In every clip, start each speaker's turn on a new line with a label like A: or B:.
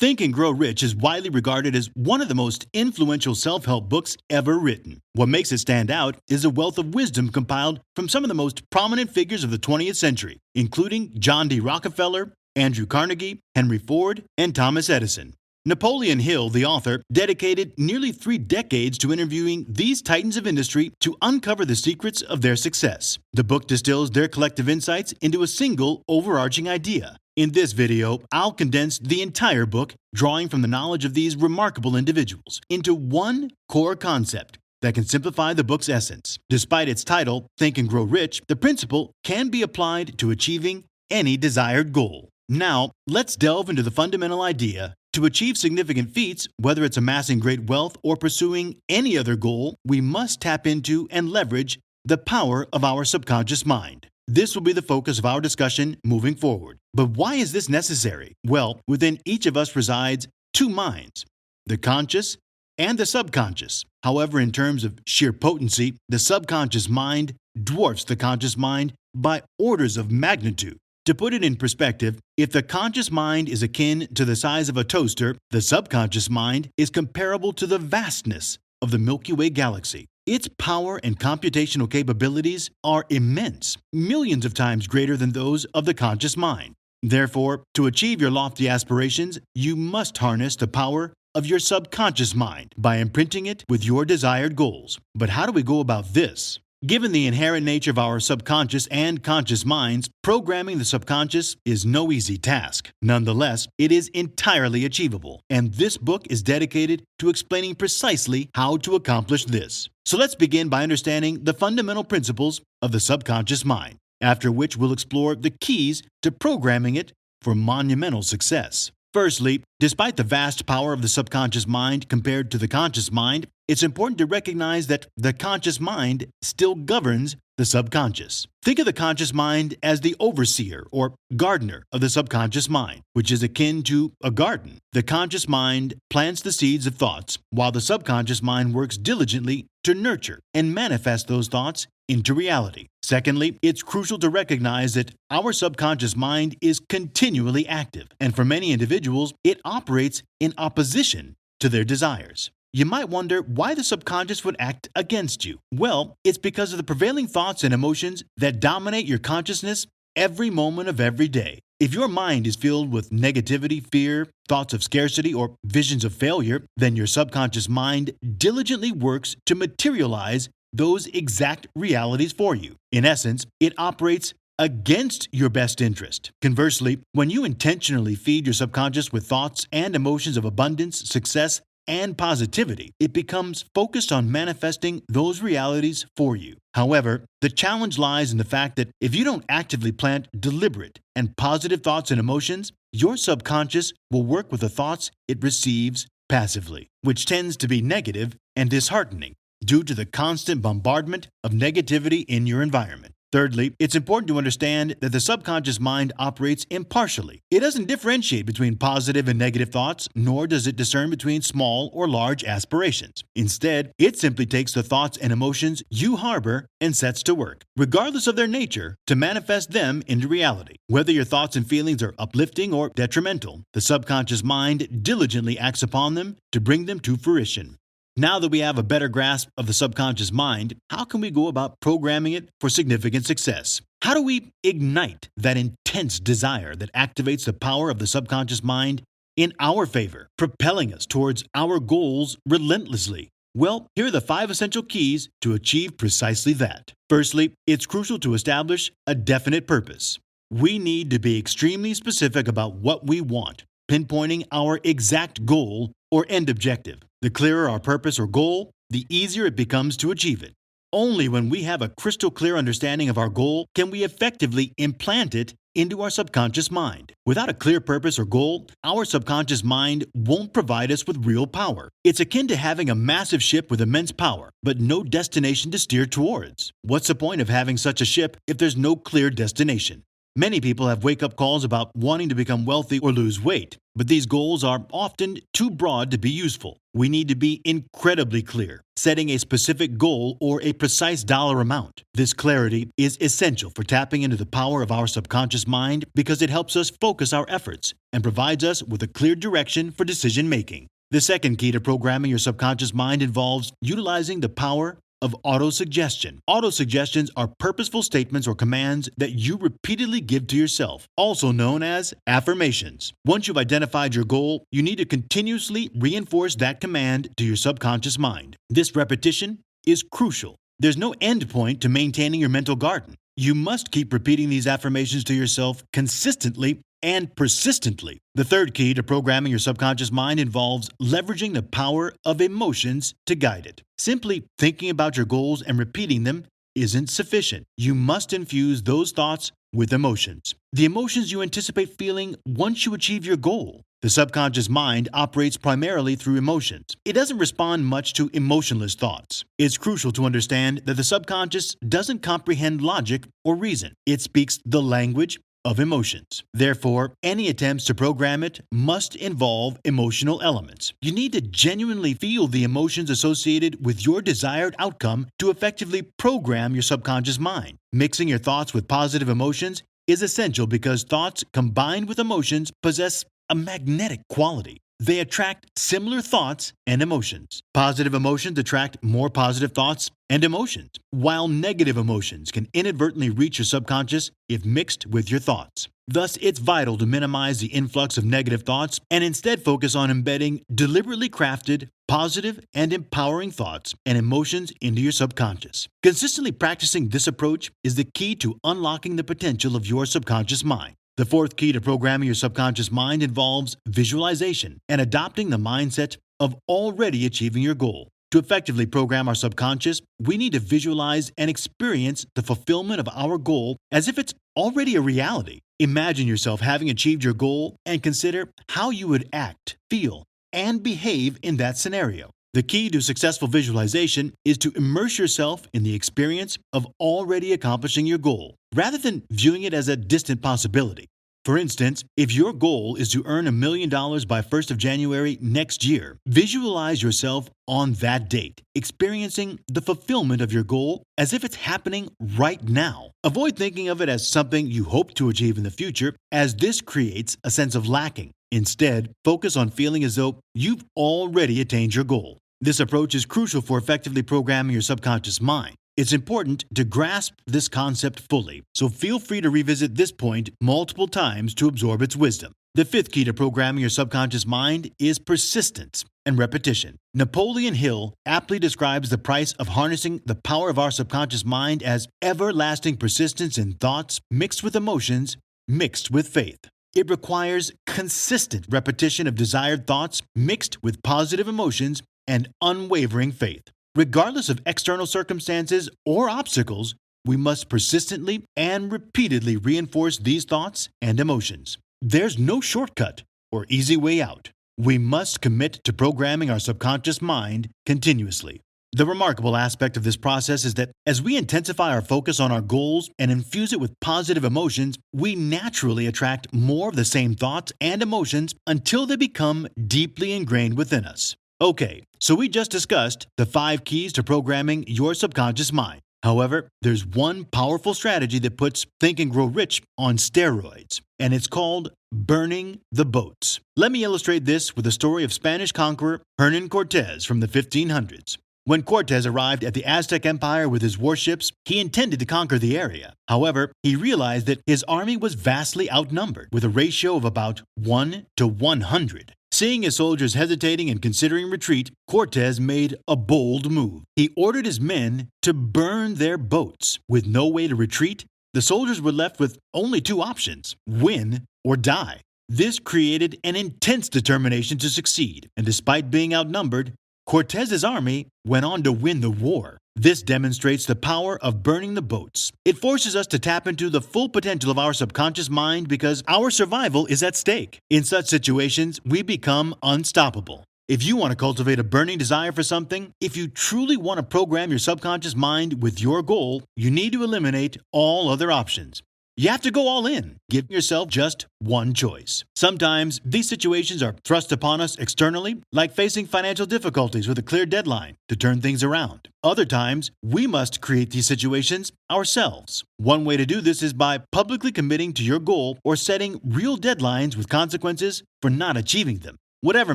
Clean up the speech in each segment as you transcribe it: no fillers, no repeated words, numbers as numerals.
A: Think and Grow Rich is widely regarded as one of the most influential self-help books ever written. What makes it stand out is a wealth of wisdom compiled from some of the most prominent figures of the 20th century, including John D. Rockefeller, Andrew Carnegie, Henry Ford, and Thomas Edison. Napoleon Hill, the author, dedicated nearly 3 decades to interviewing these titans of industry to uncover the secrets of their success. The book distills their collective insights into a single, overarching idea. In this video, I'll condense the entire book, drawing from the knowledge of these remarkable individuals, into one core concept that can simplify the book's essence. Despite its title, Think and Grow Rich, the principle can be applied to achieving any desired goal. Now, let's delve into the fundamental idea. To achieve significant feats, whether it's amassing great wealth or pursuing any other goal, we must tap into and leverage the power of our subconscious mind. This will be the focus of our discussion moving forward. But why is this necessary? Well, within each of us resides 2 minds, the conscious and the subconscious. However, in terms of sheer potency, the subconscious mind dwarfs the conscious mind by orders of magnitude. To put it in perspective, if the conscious mind is akin to the size of a toaster, the subconscious mind is comparable to the vastness of the Milky Way galaxy. Its power and computational capabilities are immense, millions of times greater than those of the conscious mind. Therefore, to achieve your lofty aspirations, you must harness the power of your subconscious mind by imprinting it with your desired goals. But how do we go about this? Given the inherent nature of our subconscious and conscious minds, programming the subconscious is no easy task. Nonetheless, it is entirely achievable, and this book is dedicated to explaining precisely how to accomplish this. So let's begin by understanding the fundamental principles of the subconscious mind, after which we'll explore the keys to programming it for monumental success. Firstly, despite the vast power of the subconscious mind compared to the conscious mind, it's important to recognize that the conscious mind still governs the subconscious. Think of the conscious mind as the overseer or gardener of the subconscious mind, which is akin to a garden. The conscious mind plants the seeds of thoughts, while the subconscious mind works diligently to nurture and manifest those thoughts into reality. Secondly, it's crucial to recognize that our subconscious mind is continually active, and for many individuals, it operates in opposition to their desires. You might wonder why the subconscious would act against you. Well, it's because of the prevailing thoughts and emotions that dominate your consciousness every moment of every day. If your mind is filled with negativity, fear, thoughts of scarcity, or visions of failure, then your subconscious mind diligently works to materialize those exact realities for you. In essence, it operates against your best interest. Conversely, when you intentionally feed your subconscious with thoughts and emotions of abundance, success, and positivity, it becomes focused on manifesting those realities for you. However, the challenge lies in the fact that if you don't actively plant deliberate and positive thoughts and emotions, your subconscious will work with the thoughts it receives passively, which tends to be negative and disheartening due to the constant bombardment of negativity in your environment. Thirdly, it's important to understand that the subconscious mind operates impartially. It doesn't differentiate between positive and negative thoughts, nor does it discern between small or large aspirations. Instead, it simply takes the thoughts and emotions you harbor and sets to work, regardless of their nature, to manifest them into reality. Whether your thoughts and feelings are uplifting or detrimental, the subconscious mind diligently acts upon them to bring them to fruition. Now that we have a better grasp of the subconscious mind, how can we go about programming it for significant success? How do we ignite that intense desire that activates the power of the subconscious mind in our favor, propelling us towards our goals relentlessly? Well, here are the 5 essential keys to achieve precisely that. Firstly, it's crucial to establish a definite purpose. We need to be extremely specific about what we want, pinpointing our exact goal or end objective. The clearer our purpose or goal, the easier it becomes to achieve it. Only when we have a crystal clear understanding of our goal can we effectively implant it into our subconscious mind. Without a clear purpose or goal, our subconscious mind won't provide us with real power. It's akin to having a massive ship with immense power, but no destination to steer towards. What's the point of having such a ship if there's no clear destination? Many people have wake-up calls about wanting to become wealthy or lose weight, but these goals are often too broad to be useful. We need to be incredibly clear, setting a specific goal or a precise dollar amount. This clarity is essential for tapping into the power of our subconscious mind because it helps us focus our efforts and provides us with a clear direction for decision-making. The second key to programming your subconscious mind involves utilizing the power of autosuggestion. Autosuggestions are purposeful statements or commands that you repeatedly give to yourself, also known as affirmations. Once you've identified your goal, you need to continuously reinforce that command to your subconscious mind. This repetition is crucial. There's no end point to maintaining your mental garden. You must keep repeating these affirmations to yourself consistently and persistently. The third key to programming your subconscious mind involves leveraging the power of emotions to guide it. Simply thinking about your goals and repeating them isn't sufficient. You must infuse those thoughts with emotions. The emotions you anticipate feeling once you achieve your goal. The subconscious mind operates primarily through emotions. It doesn't respond much to emotionless thoughts. It's crucial to understand that the subconscious doesn't comprehend logic or reason. It speaks the language of emotions. Therefore, any attempts to program it must involve emotional elements. You need to genuinely feel the emotions associated with your desired outcome to effectively program your subconscious mind. Mixing your thoughts with positive emotions is essential because thoughts combined with emotions possess a magnetic quality. They attract similar thoughts and emotions. Positive emotions attract more positive thoughts and emotions, while negative emotions can inadvertently reach your subconscious if mixed with your thoughts. Thus, it's vital to minimize the influx of negative thoughts and instead focus on embedding deliberately crafted, positive, and empowering thoughts and emotions into your subconscious. Consistently practicing this approach is the key to unlocking the potential of your subconscious mind. The fourth key to programming your subconscious mind involves visualization and adopting the mindset of already achieving your goal. To effectively program our subconscious, we need to visualize and experience the fulfillment of our goal as if it's already a reality. Imagine yourself having achieved your goal and consider how you would act, feel, and behave in that scenario. The key to successful visualization is to immerse yourself in the experience of already accomplishing your goal, rather than viewing it as a distant possibility. For instance, if your goal is to earn $1 million by 1st of January next year, visualize yourself on that date, experiencing the fulfillment of your goal as if it's happening right now. Avoid thinking of it as something you hope to achieve in the future, as this creates a sense of lacking. Instead, focus on feeling as though you've already attained your goal. This approach is crucial for effectively programming your subconscious mind. It's important to grasp this concept fully, so feel free to revisit this point multiple times to absorb its wisdom. The fifth key to programming your subconscious mind is persistence and repetition. Napoleon Hill aptly describes the price of harnessing the power of our subconscious mind as everlasting persistence in thoughts mixed with emotions, mixed with faith. It requires consistent repetition of desired thoughts mixed with positive emotions and unwavering faith. Regardless of external circumstances or obstacles, we must persistently and repeatedly reinforce these thoughts and emotions. There's no shortcut or easy way out. We must commit to programming our subconscious mind continuously. The remarkable aspect of this process is that as we intensify our focus on our goals and infuse it with positive emotions, we naturally attract more of the same thoughts and emotions until they become deeply ingrained within us. Okay, so we just discussed the 5 keys to programming your subconscious mind. However, there's one powerful strategy that puts Think and Grow Rich on steroids, and it's called burning the boats. Let me illustrate this with the story of Spanish conqueror Hernán Cortés from the 1500s. When Cortés arrived at the Aztec Empire with his warships, he intended to conquer the area. However, he realized that his army was vastly outnumbered, with a ratio of about 1 to 100. Seeing his soldiers hesitating and considering retreat, Cortés made a bold move. He ordered his men to burn their boats. With no way to retreat, the soldiers were left with only 2 options: win or die. This created an intense determination to succeed, and despite being outnumbered, Cortés's army went on to win the war. This demonstrates the power of burning the boats. It forces us to tap into the full potential of our subconscious mind because our survival is at stake. In such situations, we become unstoppable. If you want to cultivate a burning desire for something, if you truly want to program your subconscious mind with your goal, you need to eliminate all other options. You have to go all in. Give yourself just one choice. Sometimes these situations are thrust upon us externally, like facing financial difficulties with a clear deadline to turn things around. Other times, we must create these situations ourselves. One way to do this is by publicly committing to your goal or setting real deadlines with consequences for not achieving them. Whatever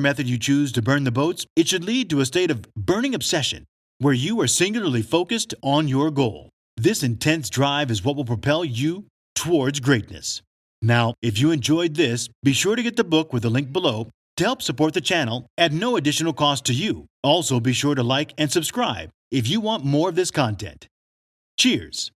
A: method you choose to burn the boats, it should lead to a state of burning obsession, where you are singularly focused on your goal. This intense drive is what will propel you towards greatness. Now, if you enjoyed this, be sure to get the book with the link below to help support the channel at no additional cost to you. Also, be sure to like and subscribe if you want more of this content. Cheers!